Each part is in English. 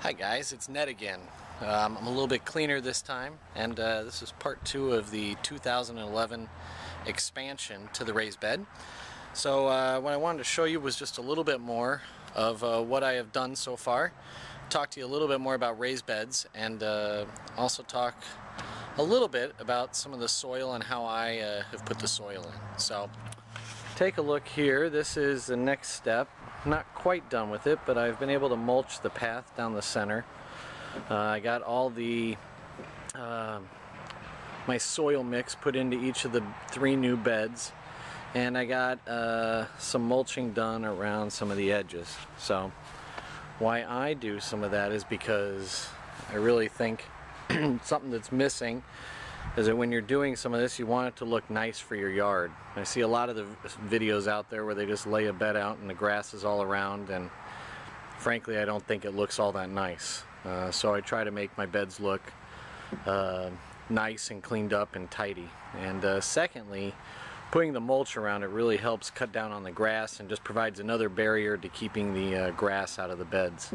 Hi guys, it's Ned again. I'm a little bit cleaner this time, and this is part 2 of the 2011 expansion to the raised bed. So what I wanted to show you was just a little bit more of what I have done so far. Talk to you a little bit more about raised beds, and also talk a little bit about some of the soil and how I have put the soil in. So take a look here. This is the next step. Not quite done with it, but I've been able to mulch the path down the center. I got all the my soil mix put into each of the 3 new beds, and I got some mulching done around some of the edges. So why I do some of that is because I really think something that's missing is that when you're doing some of this, you want it to look nice for your yard. I see a lot of the videos out there where they just lay a bed out and the grass is all around, and frankly I don't think it looks all that nice. So I try to make my beds look nice and cleaned up and tidy. And secondly, putting the mulch around it really helps cut down on the grass and just provides another barrier to keeping the grass out of the beds.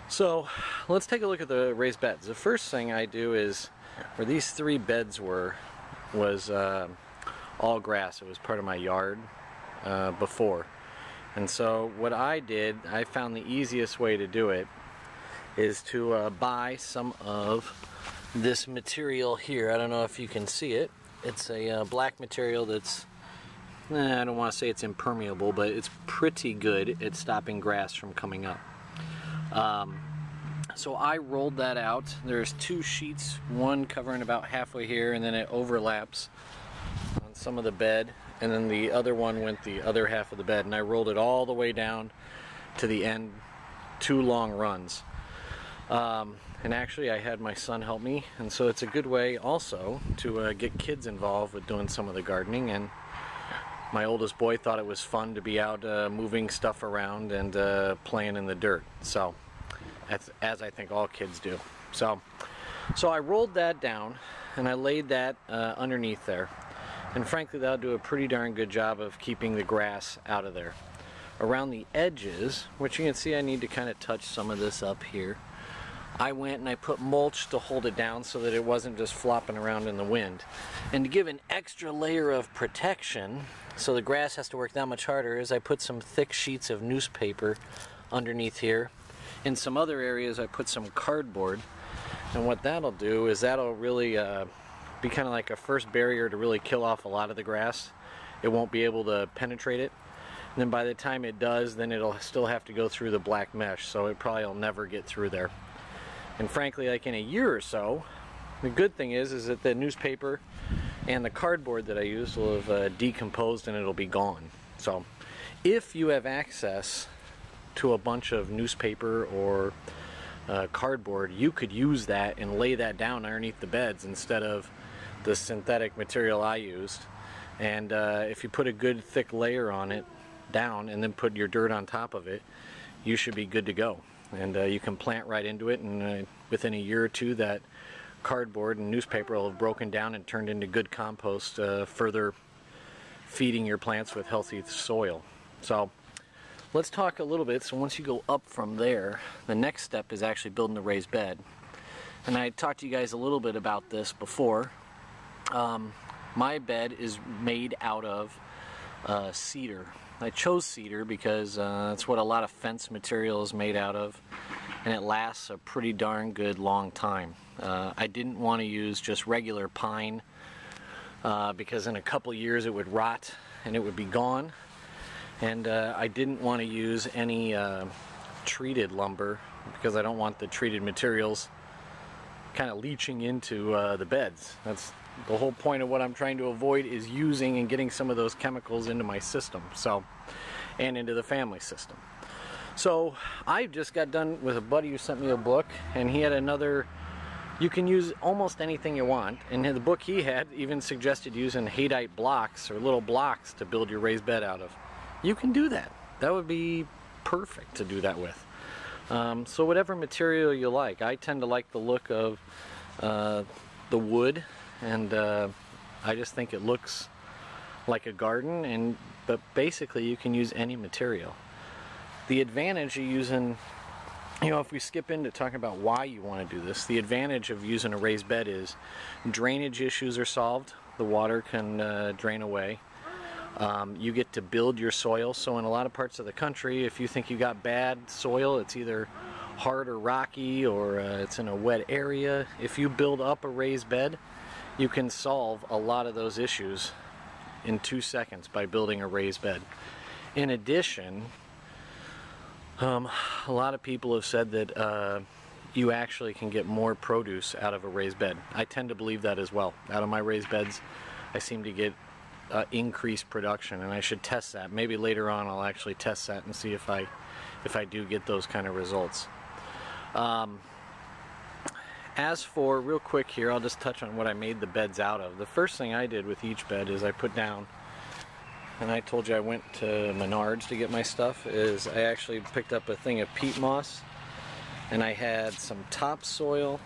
So let's take a look at the raised beds. The first thing I do is, where these 3 beds was all grass. It was part of my yard before. And so what I did, I found the easiest way to do it is to buy some of this material here. I don't know if you can see it. It's a black material that's, I don't want to say it's impermeable, but it's pretty good at stopping grass from coming up. So I rolled that out. There's 2 sheets, one covering about halfway here, and then it overlaps on some of the bed, and then the other one went the other half of the bed, and I rolled it all the way down to the end, 2 long runs. And actually I had my son help me, and so it's a good way also to get kids involved with doing some of the gardening. And my oldest boy thought it was fun to be out moving stuff around and playing in the dirt. So as I think all kids do. So I rolled that down and I laid that underneath there, and frankly that'll do a pretty darn good job of keeping the grass out of there. Around the edges, which you can see I need to kind of touch some of this up here, I went and I put mulch to hold it down so that it wasn't just flopping around in the wind. And to give an extra layer of protection, so the grass has to work that much harder, is I put some thick sheets of newspaper underneath here. In some other areas I put some cardboard, and what that'll do is that'll really be kind of like a first barrier to really kill off a lot of the grass. It won't be able to penetrate it, and then by the time it does, then it'll still have to go through the black mesh, so it probably will never get through there. And frankly, like in a year or so, the good thing is that the newspaper and the cardboard that I used will have decomposed and it'll be gone. So if you have access to a bunch of newspaper or cardboard, you could use that and lay that down underneath the beds instead of the synthetic material I used. And if you put a good thick layer on it down and then put your dirt on top of it, you should be good to go. And you can plant right into it, and within a year or 2 that cardboard and newspaper will have broken down and turned into good compost, further feeding your plants with healthy soil. So let's talk a little bit. So once you go up from there, the next step is actually building the raised bed. And I talked to you guys a little bit about this before. My bed is made out of cedar. I chose cedar because that's what a lot of fence material is made out of, and it lasts a pretty darn good long time. I didn't want to use just regular pine because in a couple years it would rot and it would be gone. And I didn't want to use any treated lumber because I don't want the treated materials kind of leaching into the beds. That's the whole point of what I'm trying to avoid, is using and getting some of those chemicals into my system, so, and into the family system. So I just got done with a buddy who sent me a book, and he had another. You can use almost anything you want, and the book he had even suggested using Haydite blocks or little blocks to build your raised bed out of. You can do that. That would be perfect to do that with. So whatever material you like. I tend to like the look of the wood, and I just think it looks like a garden, but basically you can use any material. The advantage of using You know, if we skip into talking about why you want to do this, the advantage of using a raised bed is drainage issues are solved. The water can drain away. You get to build your soil. So in a lot of parts of the country, if you think you got bad soil, it's either hard or rocky, or it's in a wet area. If you build up a raised bed, you can solve a lot of those issues in 2 seconds by building a raised bed. In addition, a lot of people have said that you actually can get more produce out of a raised bed. I tend to believe that as well. Out of my raised beds, I seem to get increased production, and I should test that. Maybe later on I'll actually test that and see if I do get those kind of results. As for, real quick here, I'll just touch on what I made the beds out of. The first thing I did with each bed is I put down, and I told you I went to Menards to get my stuff, is I actually picked up a thing of peat moss, and I had some topsoil,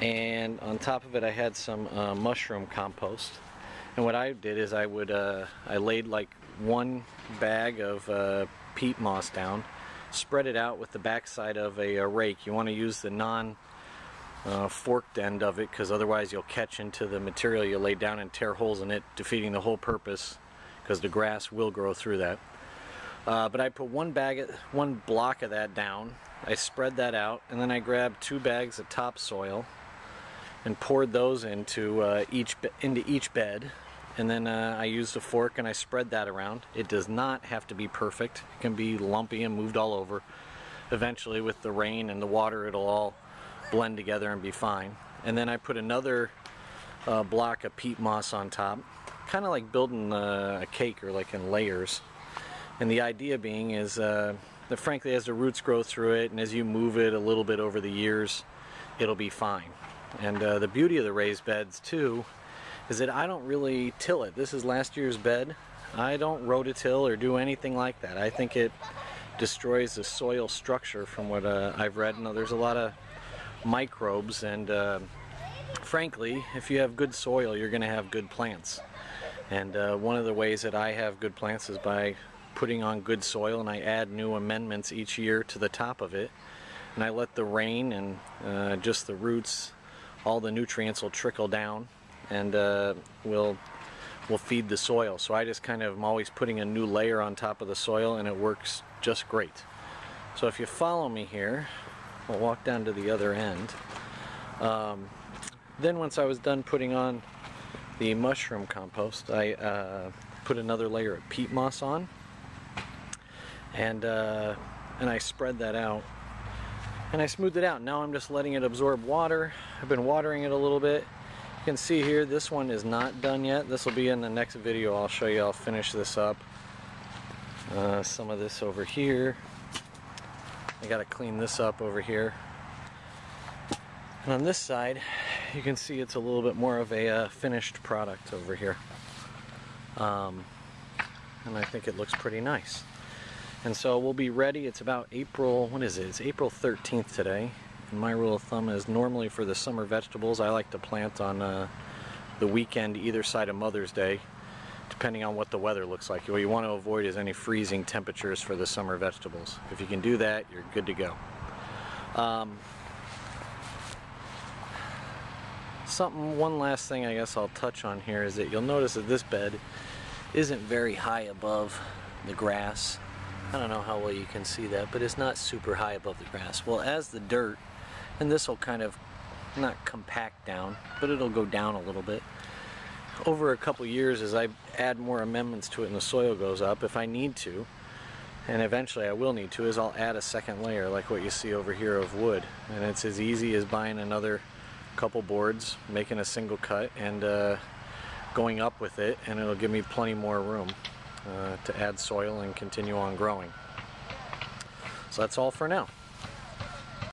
and on top of it I had some mushroom compost. And what I did is I laid like 1 bag of peat moss down, spread it out with the backside of a rake. You want to use the non-forked end of it, because otherwise you'll catch into the material you lay down and tear holes in it, defeating the whole purpose, because the grass will grow through that. But I put 1 block of that down, I spread that out, and then I grabbed 2 bags of topsoil and poured those into each bed, and then I used a fork and I spread that around. It does not have to be perfect. It can be lumpy and moved all over. Eventually, with the rain and the water, it'll all blend together and be fine. And then I put another block of peat moss on top, kind of like building a cake, or like in layers. And the idea being is that frankly, as the roots grow through it and as you move it a little bit over the years, it'll be fine. And the beauty of the raised beds too is that I don't really till it. This is last year's bed. I don't rototill or do anything like that. I think it destroys the soil structure from what I've read. Now, there's a lot of microbes, and frankly, if you have good soil, you're going to have good plants. And one of the ways that I have good plants is by putting on good soil, and I add new amendments each year to the top of it, and I let the rain and just the roots, all the nutrients will trickle down and will feed the soil. So I just kind of am always putting a new layer on top of the soil, and it works just great. So if you follow me here, I'll walk down to the other end. Then once I was done putting on the mushroom compost, I put another layer of peat moss on, and I spread that out, and I smoothed it out. Now I'm just letting it absorb water. I've been watering it a little bit. You can see here, this one is not done yet. This will be in the next video. I'll show you. I'll finish this up. Some of this over here. I got to clean this up over here. And on this side, you can see it's a little bit more of a finished product over here. And I think it looks pretty nice. And so we'll be ready. It's about April, what is it? It's April 13th today. And my rule of thumb is normally for the summer vegetables, I like to plant on the weekend either side of Mother's Day, depending on what the weather looks like. What you want to avoid is any freezing temperatures for the summer vegetables. If you can do that, you're good to go. One last thing I guess I'll touch on here is that you'll notice that this bed isn't very high above the grass. I don't know how well you can see that, but it's not super high above the grass. Well, as the dirt, and this will kind of not compact down, but it'll go down a little bit. Over a couple years, as I add more amendments to it and the soil goes up, if I need to, and eventually I will need to, is I'll add a second layer like what you see over here of wood. And it's as easy as buying another couple boards, making a single cut, and going up with it, and it'll give me plenty more room to add soil and continue on growing. So that's all for now.